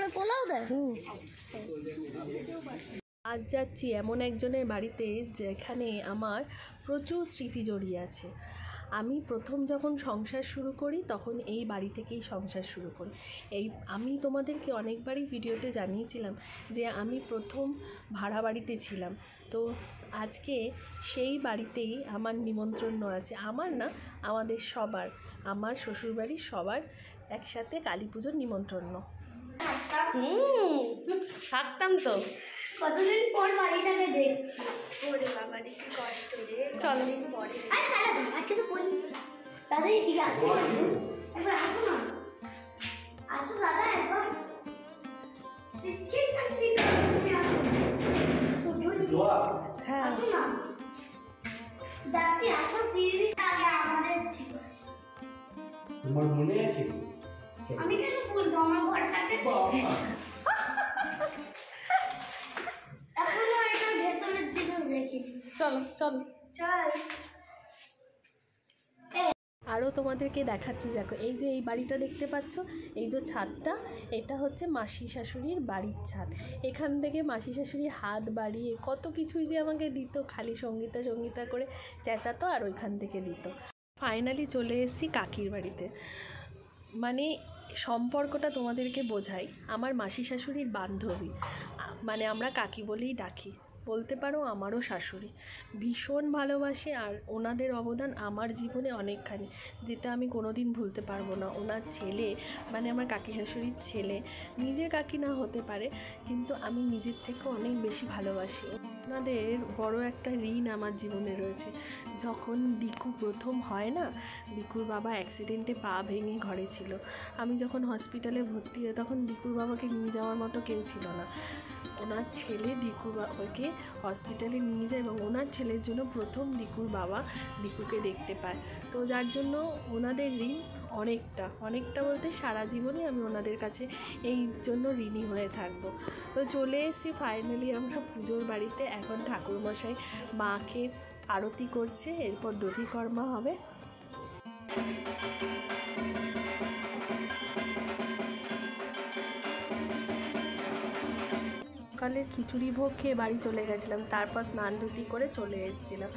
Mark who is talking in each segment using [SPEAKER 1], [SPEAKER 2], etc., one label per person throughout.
[SPEAKER 1] করে পোলাও দেয়।
[SPEAKER 2] আজ যাচ্ছি এমন একজনের বাড়িতে যেখানে আমার প্রচুর স্মৃতি জড়িয়ে আছে। আমি প্রথম যখন সংসার শুরু করি তখন এই বাড়ি থেকেই সংসার শুরু করি। আমি তোমাদেরকে অনেকবারই ভিডিওতে জানিয়েছিলাম যে আমি প্রথম ভাড়া বাড়িতে ছিলাম। তো আজকে সেই বাড়িতেই আমার নিমন্ত্রণ আছে, আমার না আমাদের সবার, আমার শ্বশুরবাড়ির সবার একসাথে কালী পুজোর নিমন্ত্রণ। থাকতাম তো,
[SPEAKER 1] কতদিন পর বাড়িটাকে দেখছি। ওরে বাবা রে কি কষ্ট রে।
[SPEAKER 2] চলো
[SPEAKER 1] পরে আরে দাদা আজকে তো বলি দাদা এই দিকে আসো, একবার আসো না, আসো দাদা একবার ঠিক আছে তুমি আসো।
[SPEAKER 2] হ্যাঁ
[SPEAKER 1] আসো না দাদি, আসো সিঁড়ি আগে আমাদের ছিল।
[SPEAKER 3] তোমার মনে আছে?
[SPEAKER 1] আমি কেন বলবো আমার ঘরটাকে এখনো এটা ভেতরের জিনিস রেখে দিই।
[SPEAKER 2] চলো চলো
[SPEAKER 1] চল।
[SPEAKER 2] আরও তোমাদেরকে দেখাচ্ছি, দেখো এই যে এই বাড়িটা দেখতে পাচ্ছ, এই যে ছাদটা, এটা হচ্ছে মাসি শাশুড়ির বাড়ির ছাদ। এখান থেকে মাসি শাশুড়ি হাত বাড়িয়ে কত কিছুই যে আমাকে দিত, খালি সঙ্গীতা সঙ্গীতা করে চেঁচাতো আর ওইখান থেকে দিত। ফাইনালি চলে এসেছি কাকির বাড়িতে। মানে সম্পর্কটা তোমাদেরকে বোঝাই, আমার মাসি শাশুড়ির বান্ধবী, মানে আমরা কাকি বলেই ডাকি, বলতে পারো আমারও শাশুড়ি। ভীষণ ভালোবাসে আর ওনাদের অবদান আমার জীবনে অনেকখানি, যেটা আমি কোনো দিন ভুলতে পারবো না। ওনার ছেলে, মানে আমার কাকি শাশুড়ির ছেলে, নিজের কাকি না হতে পারে কিন্তু আমি নিজের থেকে অনেক বেশি ভালোবাসি। ওনাদের বড় একটা ঋণ আমার জীবনে রয়েছে। যখন দিকু প্রথম হয় না, দিকুর বাবা অ্যাক্সিডেন্টে পা ভেঙে ঘরে ছিল, আমি যখন হসপিটালে ভর্তি হই তখন দিকুর বাবাকে নিয়ে যাওয়ার মতো কেউ ছিল না। ওনার ছেলে দিকুর বাবাকে হসপিটালে নিয়ে যায় এবং ওনার ছেলের জন্য প্রথম দিকুর বাবা দিকুকে দেখতে পায়। তো যার জন্য ওনাদের ঋণ অনেকটা বলতে সারা জীবনই আমি ওনাদের কাছে এই জন্য ঋণী হয়ে থাকবো। তো চলে এসেছি ফাইনালি আমরা পুজোর বাড়িতে। এখন ঠাকুরমশাই মাকে আরতি করছে, এরপর দধিকর্মা হবে। সকালের খিচুড়ি ভোগ খেয়ে বাড়ি চলে গেছিলাম, তারপর স্নান ধুতি করে চলে এসেছিলাম।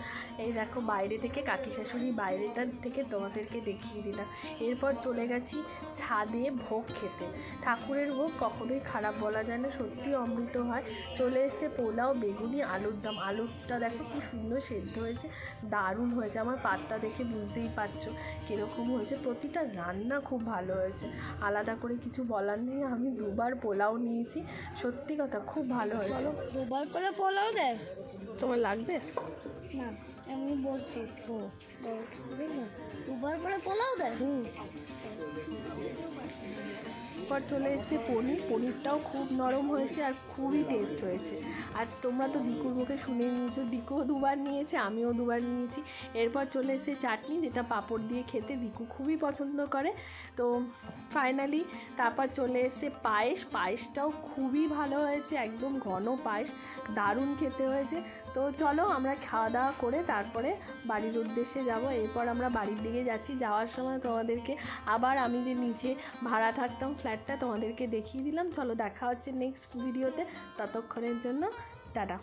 [SPEAKER 2] এই দেখো বাইরে থেকে কাকি শাশুড়ি বাইরেটার থেকে তোমাদেরকে দেখিয়ে দিলাম। এরপর চলে গেছি ছাদে ভোগ খেতে। ঠাকুরের ভোগ কখনোই খারাপ বলা যায় না, সত্যি অমৃত হয়। চলে এসে পোলাও, বেগুনি, আলুর দম। আলুরটা দেখো কি সুন্দর সেদ্ধ হয়েছে, দারুণ হয়েছে। আমার পাতটা দেখে বুঝতেই পারছো কীরকম হয়েছে। প্রতিটা রান্না খুব ভালো হয়েছে, আলাদা করে কিছু বলার নেই। আমি দুবার পোলাও নিয়েছি, সত্যি কথা খুব ভালো হয়েছে।
[SPEAKER 1] দুবার করে পোলাও দেয়,
[SPEAKER 2] তোমার লাগবে
[SPEAKER 1] না এমনি বলছি তো, দুবার করে পোলাও দেয়।
[SPEAKER 2] এরপর চলে এসেছে পনিরটাও খুব নরম হয়েছে আর খুবই টেস্ট হয়েছে। আর তোমরা তো দিকুর মুখে শুনে নিয়েছো, দিকুও দুবার নিয়েছে, আমিও দুবার নিয়েছি। এরপর চলে এসেছে চাটনি, যেটা পাঁপড় দিয়ে খেতে দিকু খুবই পছন্দ করে। তো ফাইনালি তারপর চলে এসেছে পায়েসটাও খুবই ভালো হয়েছে, একদম ঘন পায়েস, দারুণ খেতে হয়েছে। তো চলো আমরা খাওয়া দাওয়া করে তারপরে বাড়ির উদ্দেশ্যে যাব। এরপর আমরা বাড়ির দিকে যাচ্ছি। যাওয়ার সময় তোমাদেরকে আবার আমি যে নিচে ভাড়া থাকতাম ফ্ল্যাটটা তোমাদেরকে দেখিয়ে দিলাম। চলো দেখা হচ্ছে নেক্সট ভিডিওতে, ততক্ষণের জন্য টাটা।